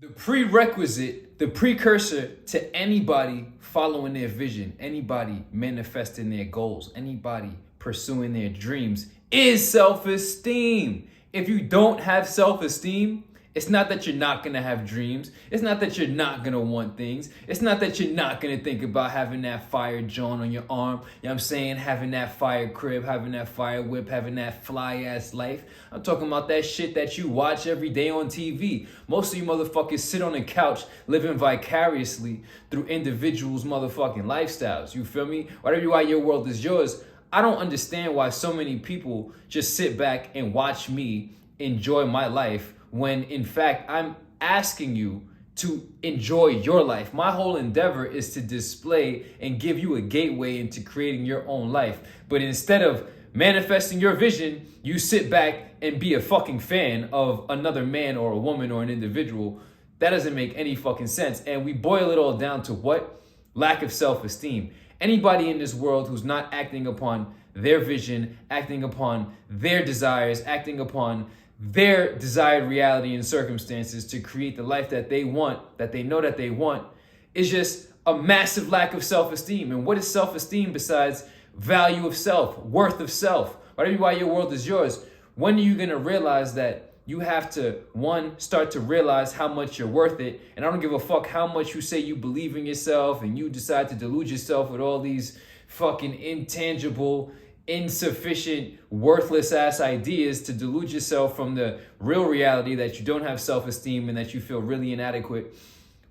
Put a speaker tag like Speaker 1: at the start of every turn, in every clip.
Speaker 1: The prerequisite, the precursor to anybody following their vision, anybody manifesting their goals, anybody pursuing their dreams is self-esteem. If you don't have self-esteem, it's not that you're not gonna have dreams. It's not that you're not gonna want things. It's not that you're not gonna think about having that fire joint on your arm. You know what I'm saying? Having that fire crib, having that fire whip, having that fly ass life. I'm talking about that shit that you watch every day on TV. Most of you motherfuckers sit on the couch living vicariously through individuals' motherfucking lifestyles. You feel me? Whatever why your world is yours. I don't understand why so many people just sit back and watch me enjoy my life when in fact I'm asking you to enjoy your life. My whole endeavor is to display and give you a gateway into creating your own life. But instead of manifesting your vision, you sit back and be a fucking fan of another man or a woman or an individual. That doesn't make any fucking sense. And we boil it all down to what? Lack of self-esteem. Anybody in this world who's not acting upon their vision, acting upon their desires, acting upon their desired reality and circumstances to create the life that they want, that they know that they want, is just a massive lack of self-esteem. And what is self-esteem besides value of self, worth of self? Whatever why your world is yours. When are you gonna realize that you have to, one, start to realize how much you're worth it? And I don't give a fuck how much you say you believe in yourself and you decide to delude yourself with all these fucking intangible, insufficient, worthless ass ideas to delude yourself from the real reality that you don't have self-esteem and that you feel really inadequate.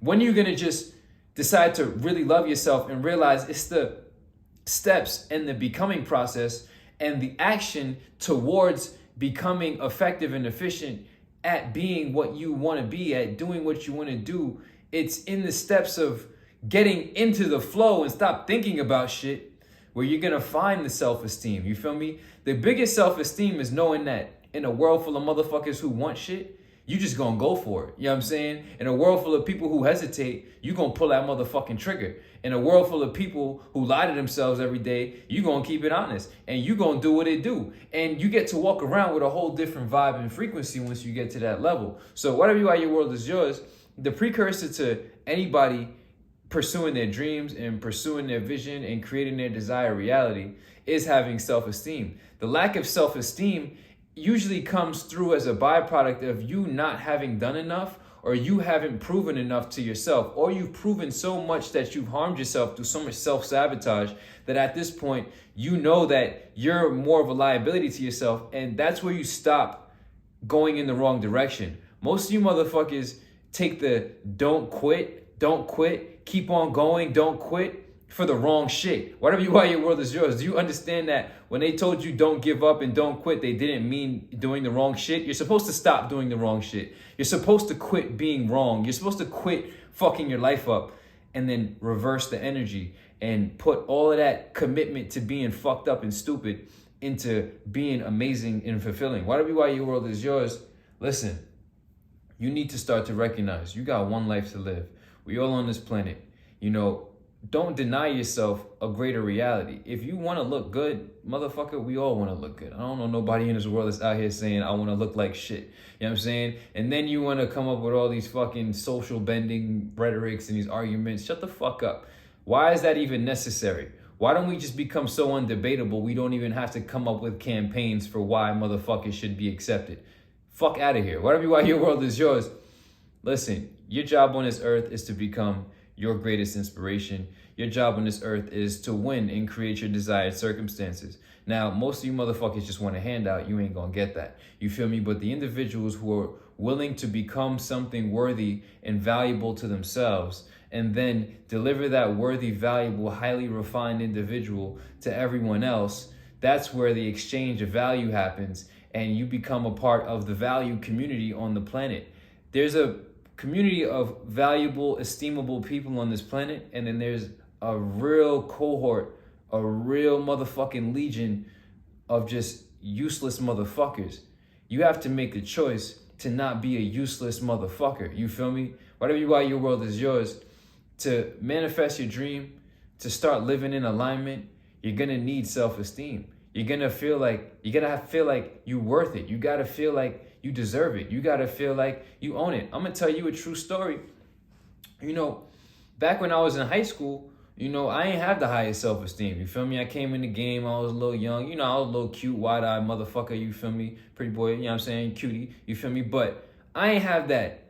Speaker 1: When are you gonna just decide to really love yourself and realize it's the steps and the becoming process and the action towards becoming effective and efficient at being what you want to be, at doing what you want to do? It's in the steps of getting into the flow and stop thinking about shit where you're gonna find the self-esteem. You feel me? The biggest self-esteem is knowing that in a world full of motherfuckers who want shit, you just gonna go for it. You know what I'm saying? In a world full of people who hesitate, you gonna pull that motherfucking trigger. In a world full of people who lie to themselves every day, you gonna keep it honest. And you gonna do what they do. And you get to walk around with a whole different vibe and frequency once you get to that level. So whatever you are, your world is yours. The precursor to anybody pursuing their dreams and pursuing their vision and creating their desired reality is having self-esteem. The lack of self-esteem usually comes through as a byproduct of you not having done enough, or you haven't proven enough to yourself, or you've proven so much that you've harmed yourself through so much self-sabotage that at this point you know that you're more of a liability to yourself, and that's where you stop going in the wrong direction. Most of you motherfuckers take the don't quit, keep on going, don't quit for the wrong shit. Whatever you are, your world is yours. Do you understand that when they told you don't give up and don't quit, they didn't mean doing the wrong shit? You're supposed to stop doing the wrong shit. You're supposed to quit being wrong. You're supposed to quit fucking your life up and then reverse the energy and put all of that commitment to being fucked up and stupid into being amazing and fulfilling. Whatever you are, your world is yours. Listen, you need to start to recognize you got one life to live. We all on this planet. You know, don't deny yourself a greater reality. If you want to look good, motherfucker, we all want to look good. I don't know nobody in this world that's out here saying, I want to look like shit. You know what I'm saying? And then you want to come up with all these fucking social bending rhetorics and these arguments. Shut the fuck up. Why is that even necessary? Why don't we just become so undebatable we don't even have to come up with campaigns for why motherfuckers should be accepted? Fuck out of here. Whatever why your world is yours. Listen, your job on this earth is to become your greatest inspiration. Your job on this earth is to win and create your desired circumstances. Now, most of you motherfuckers just want a handout. You ain't gonna get that. You feel me? But the individuals who are willing to become something worthy and valuable to themselves and then deliver that worthy, valuable, highly refined individual to everyone else, that's where the exchange of value happens and you become a part of the value community on the planet. There's a community of valuable, esteemable people on this planet, and then there's a real cohort, a real motherfucking legion of just useless motherfuckers. You have to make a choice to not be a useless motherfucker. You feel me? Whatever you are, your world is yours. To manifest your dream, to start living in alignment, you're gonna need self-esteem. You're gonna feel like you're worth it. You gotta feel like you deserve it. You gotta feel like you own it. I'm gonna tell you a true story. You know, back when I was in high school, you know, I ain't have the highest self-esteem. You feel me? I came in the game, I was a little young. You know, I was a little cute, wide-eyed motherfucker, you feel me? Pretty boy, you know what I'm saying? Cutie, you feel me? But I ain't have that,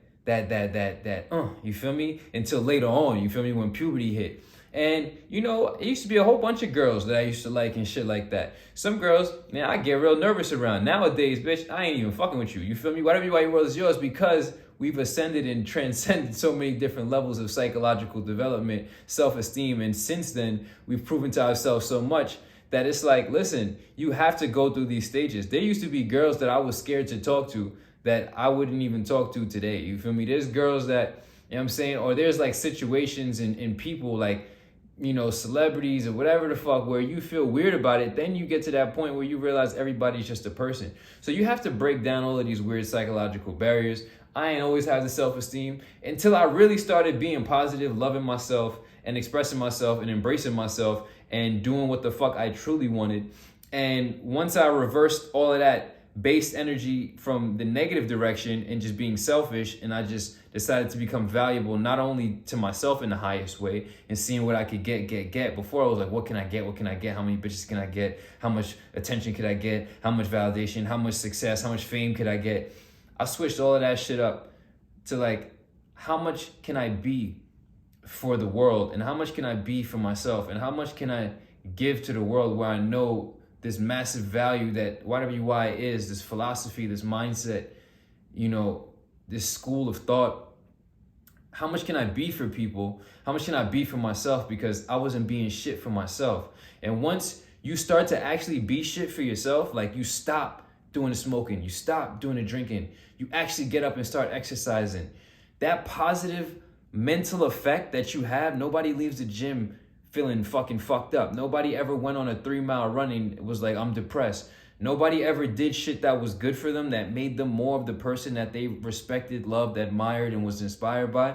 Speaker 1: you feel me? Until later on, you feel me? When puberty hit. And, you know, it used to be a whole bunch of girls that I used to like and shit like that. Some girls, man, I get real nervous around. Nowadays, bitch, I ain't even fucking with you. You feel me? Whatever your world is yours, because we've ascended and transcended so many different levels of psychological development, self-esteem. And since then, we've proven to ourselves so much that it's like, listen, you have to go through these stages. There used to be girls that I was scared to talk to that I wouldn't even talk to today. You feel me? There's girls that, you know what I'm saying? Or there's like situations and people like, you know, celebrities or whatever the fuck, where you feel weird about it. Then you get to that point where you realize everybody's just a person. So you have to break down all of these weird psychological barriers. I ain't always had the self-esteem until I really started being positive, loving myself and expressing myself and embracing myself and doing what the fuck I truly wanted. And once I reversed all of that based energy from the negative direction and just being selfish, and I just decided to become valuable not only to myself in the highest way and seeing what I could get. Before I was like, what can I get? How many bitches can I get? How much attention could I get? How much validation? How much success? How much fame could I get? I switched all of that shit up to like, how much can I be for the world? And how much can I be for myself? And how much can I give to the world where I know this massive value that 𝙎-𝑚𝑦 is, this philosophy, this mindset, you know, this school of thought. How much can I be for people? How much can I be for myself? Because I wasn't being shit for myself. And once you start to actually be shit for yourself, like you stop doing the smoking, you stop doing the drinking, you actually get up and start exercising. That positive mental effect that you have, nobody leaves the gym feeling fucking fucked up. Nobody ever went on a 3-mile running, it was like, I'm depressed. Nobody ever did shit that was good for them, that made them more of the person that they respected, loved, admired, and was inspired by,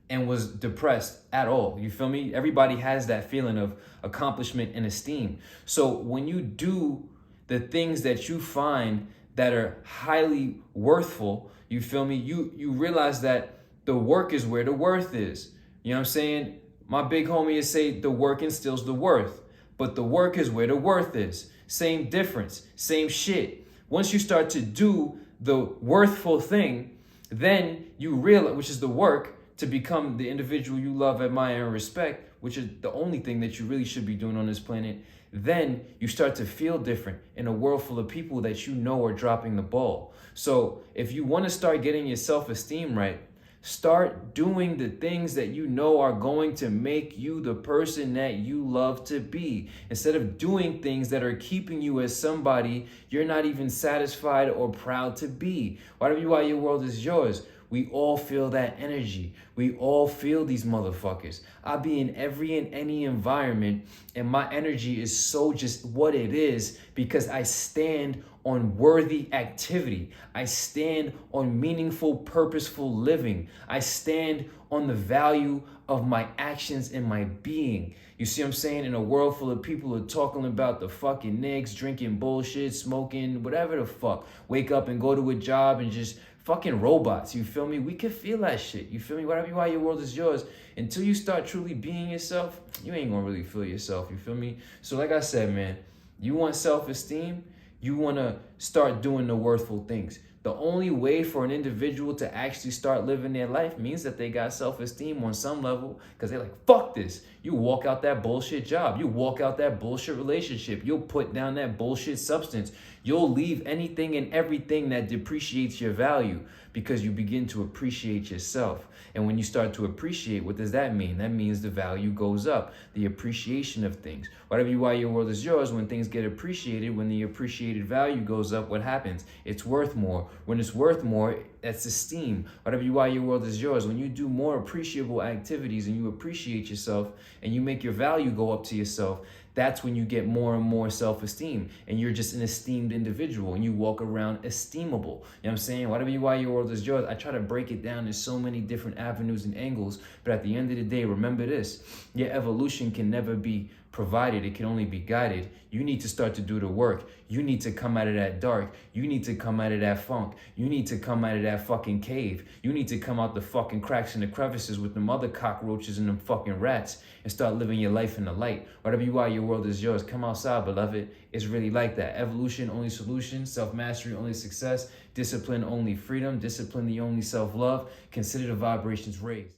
Speaker 1: and was depressed at all. You feel me? Everybody has that feeling of accomplishment and esteem. So when you do the things that you find that are highly worthful, you feel me? You realize that the work is where the worth is. You know what I'm saying? My big homie is say the work instills the worth, but the work is where the worth is. Same difference, same shit. Once you start to do the worthful thing, then you realize, which is the work, to become the individual you love, admire, and respect, which is the only thing that you really should be doing on this planet. Then you start to feel different in a world full of people that you know are dropping the ball. So if you want to start getting your self-esteem right, start doing the things that you know are going to make you the person that you love to be. Instead of doing things that are keeping you as somebody you're not even satisfied or proud to be. 𝙎-𝑚𝑦, your world is yours. We all feel that energy. We all feel these motherfuckers. I be in every and any environment, and my energy is so just what it is because I stand on worthy activity. I stand on meaningful, purposeful living. I stand on the value of my actions and my being. You see what I'm saying? In a world full of people who are talking about the fucking niggas, drinking bullshit, smoking, whatever the fuck. Wake up and go to a job and just fucking robots, you feel me? We can feel that shit, you feel me? 𝙎-𝑚𝑦, your world is yours. Until you start truly being yourself, you ain't gonna really feel yourself, you feel me? So like I said, man, you want self-esteem, you wanna start doing the worthful things. The only way for an individual to actually start living their life means that they got self-esteem on some level, because they're like, fuck this. You walk out that bullshit job. You walk out that bullshit relationship. You'll put down that bullshit substance. You'll leave anything and everything that depreciates your value because you begin to appreciate yourself. And when you start to appreciate, what does that mean? That means the value goes up, the appreciation of things. 𝙎-𝑚𝑦, your world is yours. When things get appreciated, when the appreciated value goes up, what happens? It's worth more. When it's worth more, that's esteem. 𝙎-𝑚𝑦, your world is yours. When you do more appreciable activities and you appreciate yourself and you make your value go up to yourself, that's when you get more and more self-esteem, and you're just an esteemed individual, and you walk around esteemable. You know what I'm saying? 𝙎-𝑚𝑦, your world is yours. I try to break it down in so many different avenues and angles, but at the end of the day, remember this: your evolution can never be provided it can only be guided. You need to start to do the work. You need to come out of that dark. You need to come out of that funk. You need to come out of that fucking cave. You need to come out the fucking cracks and the crevices with them other cockroaches and them fucking rats and start living your life in the light. Whatever you are, your world is yours. Come outside, beloved. It's really like that. Evolution, only solution. Self-mastery, only success. Discipline, only freedom. Discipline, the only self-love. Consider the vibrations raised.